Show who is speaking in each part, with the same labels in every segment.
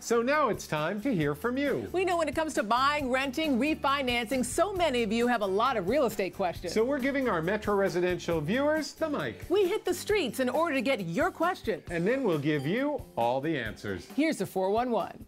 Speaker 1: So now it's time to hear from you.
Speaker 2: We know when it comes to buying, renting, refinancing, so many of you have a lot of real estate questions.
Speaker 1: So we're giving our Metro Residential viewers the mic.
Speaker 2: We hit the streets in order to get your questions.
Speaker 1: And then we'll give you all the answers.
Speaker 2: Here's the 411.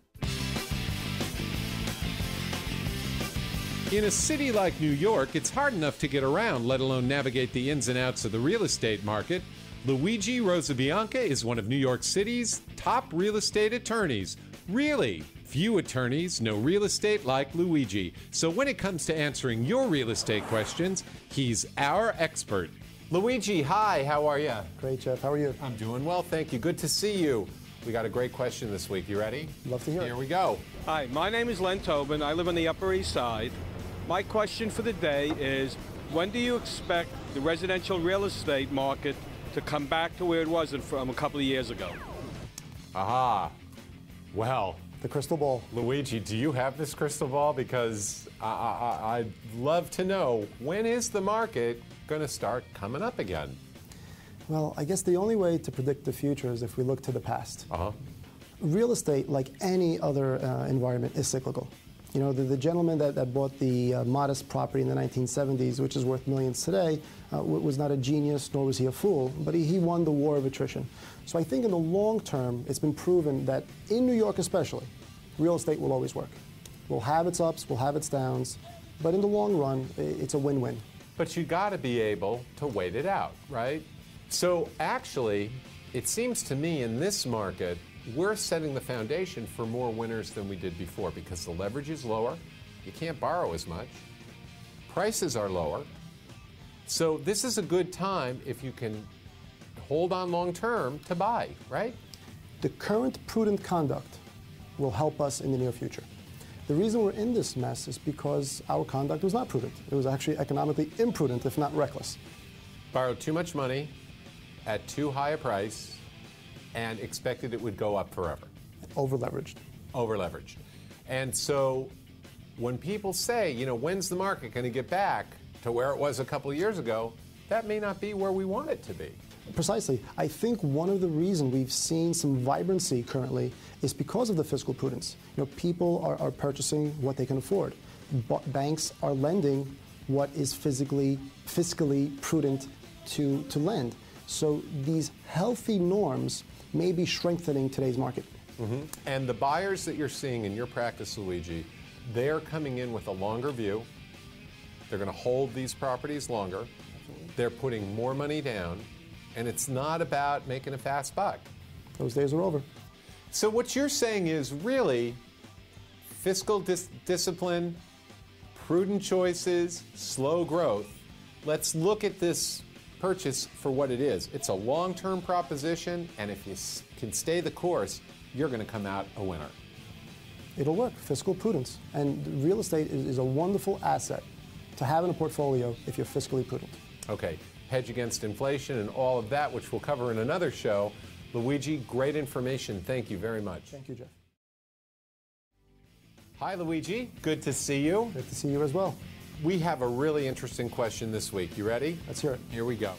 Speaker 1: In a city like New York, it's hard enough to get around, let alone navigate the ins and outs of the real estate market. Luigi Rosabianca is one of New York City's top real estate attorneys. Really, few attorneys know real estate like Luigi. So when it comes to answering your real estate questions, he's our expert. Luigi, hi, how are you?
Speaker 3: Great, Jeff. How are you?
Speaker 1: I'm doing well, thank you. Good to see you. We got a great question this week. You ready?
Speaker 3: Love to hear it.
Speaker 1: Here we go.
Speaker 4: Hi, my name is Len Tobin. I live on the Upper East Side. My question for the day is, when do you expect the residential real estate market to come back to where it was from a couple of years ago?
Speaker 1: Aha. Well,
Speaker 3: the crystal ball.
Speaker 1: Luigi, do you have this crystal ball? Because I'd love to know, when is the market going to start coming up again?
Speaker 3: Well, I guess the only way to predict the future is if we look to the past. Real estate, like any other environment, is cyclical. You know, the gentleman that bought the modest property in the 1970s, which is worth millions today, was not a genius, nor was he a fool, but he won the war of attrition. So I think in the long term, it's been proven that in New York especially, real estate will always work. We'll have its ups, we'll have its downs, but in the long run, it's a win-win.
Speaker 1: But you got to be able to wait it out, right? So actually, it seems to me in this market, we're setting the foundation for more winners than we did before because the leverage is lower, you can't borrow as much, prices are lower. So this is a good time if you can hold on long term to buy, right?
Speaker 3: The current prudent conduct will help us in the near future. The reason we're in this mess is because our conduct was not prudent. It was actually economically imprudent, if not reckless.
Speaker 1: Borrowed too much money at too high a price and expected it would go up forever.
Speaker 3: Over-leveraged.
Speaker 1: Over-leveraged. And so when people say, you know, when's the market going to get back to where it was a couple of years ago, that may not be where we want it to be.
Speaker 3: Precisely. I think one of the reasons we've seen some vibrancy currently is because of the fiscal prudence. You know, people are purchasing what they can afford. Banks are lending what is fiscally prudent to lend. So these healthy norms may be strengthening today's market.
Speaker 1: And the buyers that you're seeing in your practice, Luigi, they're coming in with a longer view. They're going to hold these properties longer. They're putting more money down. And it's not about making a fast buck.
Speaker 3: Those days are over.
Speaker 1: So what you're saying is really fiscal discipline, prudent choices, slow growth. Let's look at this purchase for what it is. It's a long-term proposition, and if you can stay the course, you're going to come out a winner.
Speaker 3: It'll work. Fiscal prudence. And real estate is a wonderful asset to have in a portfolio if you're fiscally prudent.
Speaker 1: Okay. Hedge against inflation and all of that, which we'll cover in another show. Luigi, great information. Thank you very much.
Speaker 3: Thank you, Jeff.
Speaker 1: Hi, Luigi. Good to see you.
Speaker 3: Good to see you as well.
Speaker 1: We have a really interesting question this week. You ready?
Speaker 3: Let's hear it.
Speaker 1: Here we go.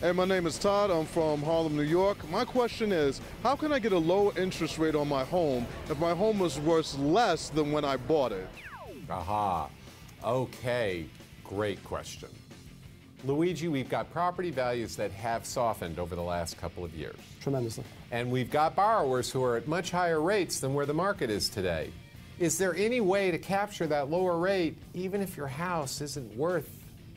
Speaker 5: Hey, my name is Todd. I'm from Harlem, New York. My question is, how can I get a lower interest rate on my home if my home was worth less than when I bought it?
Speaker 1: Aha. Okay. Great question. Luigi, we've got property values that have softened over the last couple of years.
Speaker 3: Tremendously.
Speaker 1: And we've got borrowers who are at much higher rates than where the market is today. Is there any way to capture that lower rate even if your house isn't worth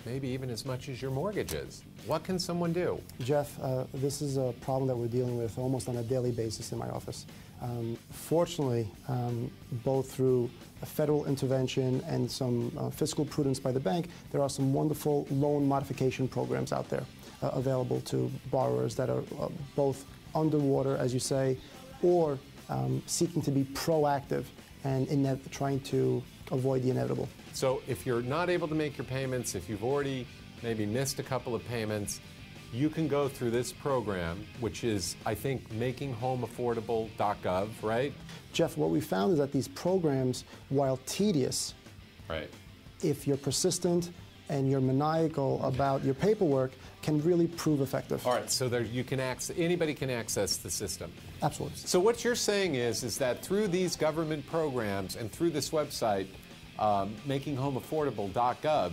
Speaker 1: maybe even as much as your mortgage is? What can someone do?
Speaker 3: Jeff, this is a problem that we're dealing with almost on a daily basis in my office. Fortunately, both through a federal intervention and some fiscal prudence by the bank, there are some wonderful loan modification programs out there available to borrowers that are both underwater, as you say, or seeking to be proactive and trying to avoid the inevitable.
Speaker 1: So if you're not able to make your payments, if you've already maybe missed a couple of payments, you can go through this program, which is, I think, makinghomeaffordable.gov, right?
Speaker 3: Jeff, what we found is that these programs, while tedious,
Speaker 1: right,
Speaker 3: if you're persistent and you're maniacal about your paperwork, can really prove effective.
Speaker 1: All right, so there you can anybody can access the system.
Speaker 3: Absolutely.
Speaker 1: So what you're saying is that through these government programs and through this website, makinghomeaffordable.gov,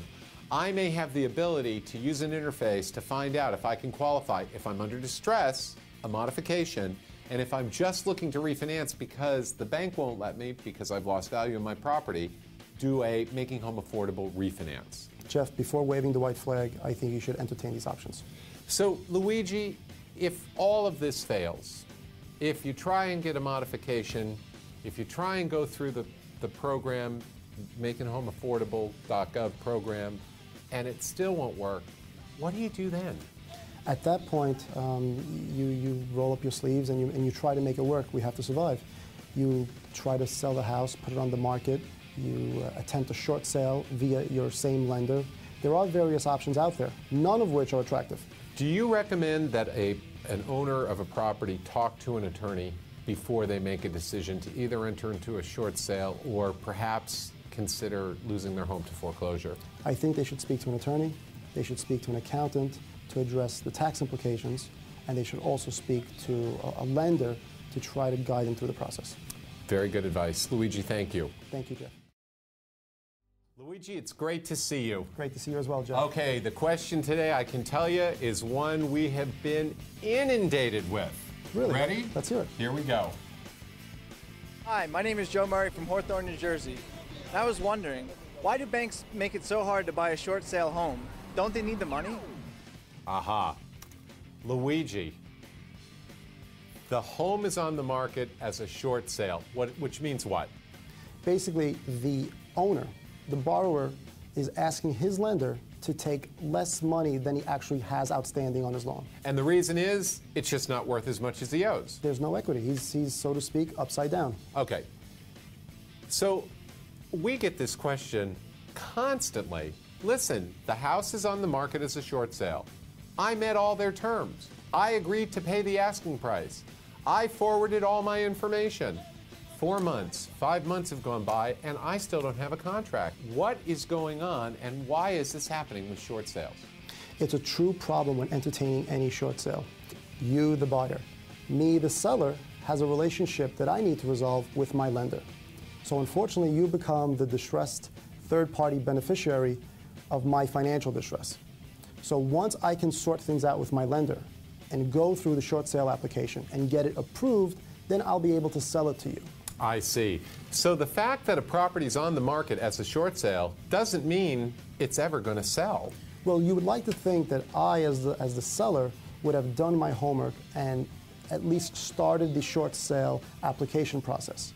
Speaker 1: I may have the ability to use an interface to find out if I can qualify, if I'm under distress, a modification, and if I'm just looking to refinance because the bank won't let me because I've lost value in my property, do a Making Home Affordable refinance.
Speaker 3: Jeff, before waving the white flag, I think you should entertain these options.
Speaker 1: So, Luigi, if all of this fails, if you try and get a modification, if you try and go through the program, makinghomeaffordable.gov program, and it still won't work, what do you do then?
Speaker 3: At that point, you roll up your sleeves and you try to make it work. We have to survive. You try to sell the house, put it on the market. You attempt a short sale via your same lender. There are various options out there, none of which are attractive.
Speaker 1: Do you recommend that an owner of a property talk to an attorney before they make a decision to either enter into a short sale or perhaps consider losing their home to foreclosure?
Speaker 3: I think they should speak to an attorney, they should speak to an accountant to address the tax implications, and they should also speak to a lender to try to guide them through the process.
Speaker 1: Very good advice. Luigi, thank you.
Speaker 3: Thank you, Jeff.
Speaker 1: Luigi, it's great to see you.
Speaker 3: Great to see you as well, Jeff.
Speaker 1: Okay, the question today, I can tell you, is one we have been inundated with.
Speaker 3: Really?
Speaker 1: Ready?
Speaker 3: Let's hear it.
Speaker 1: Here we go.
Speaker 6: Hi, my name is Joe Murray from Hawthorne, New Jersey. And I was wondering, why do banks make it so hard to buy a short sale home? Don't they need the money?
Speaker 1: Aha. Luigi, the home is on the market as a short sale, which means what?
Speaker 3: Basically, the owner, the borrower, is asking his lender to take less money than he actually has outstanding on his loan.
Speaker 1: And the reason is, it's just not worth as much as he owes.
Speaker 3: There's no equity. He's so to speak, upside down.
Speaker 1: Okay. So we get this question constantly. Listen, the house is on the market as a short sale. I met all their terms. I agreed to pay the asking price. I forwarded all my information. 4 months, 5 months have gone by, and I still don't have a contract. What is going on, and why is this happening with short sales?
Speaker 3: It's a true problem when entertaining any short sale. You, the buyer. Me, the seller, has a relationship that I need to resolve with my lender. So unfortunately, you become the distressed third-party beneficiary of my financial distress. So once I can sort things out with my lender and go through the short sale application and get it approved, then I'll be able to sell it to you.
Speaker 1: I see. So the fact that a property's on the market as a short sale doesn't mean it's ever going to sell.
Speaker 3: Well, you would like to think that I, as the seller, would have done my homework and at least started the short sale application process.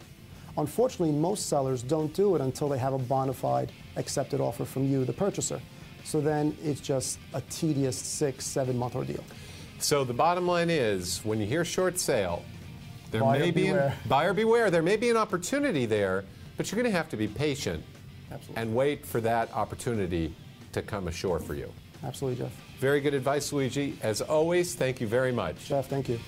Speaker 3: Unfortunately, most sellers don't do it until they have a bona fide accepted offer from you, the purchaser. So then it's just a tedious 6-7 month ordeal.
Speaker 1: So the bottom line is, when you hear short sale, there
Speaker 3: Buyer
Speaker 1: may be
Speaker 3: beware.
Speaker 1: Buyer beware. There may be an opportunity there, but you're going to have to be patient.
Speaker 3: Absolutely.
Speaker 1: And wait for that opportunity to come ashore for you.
Speaker 3: Absolutely, Jeff.
Speaker 1: Very good advice, Luigi. As always, thank you very much.
Speaker 3: Jeff, thank you.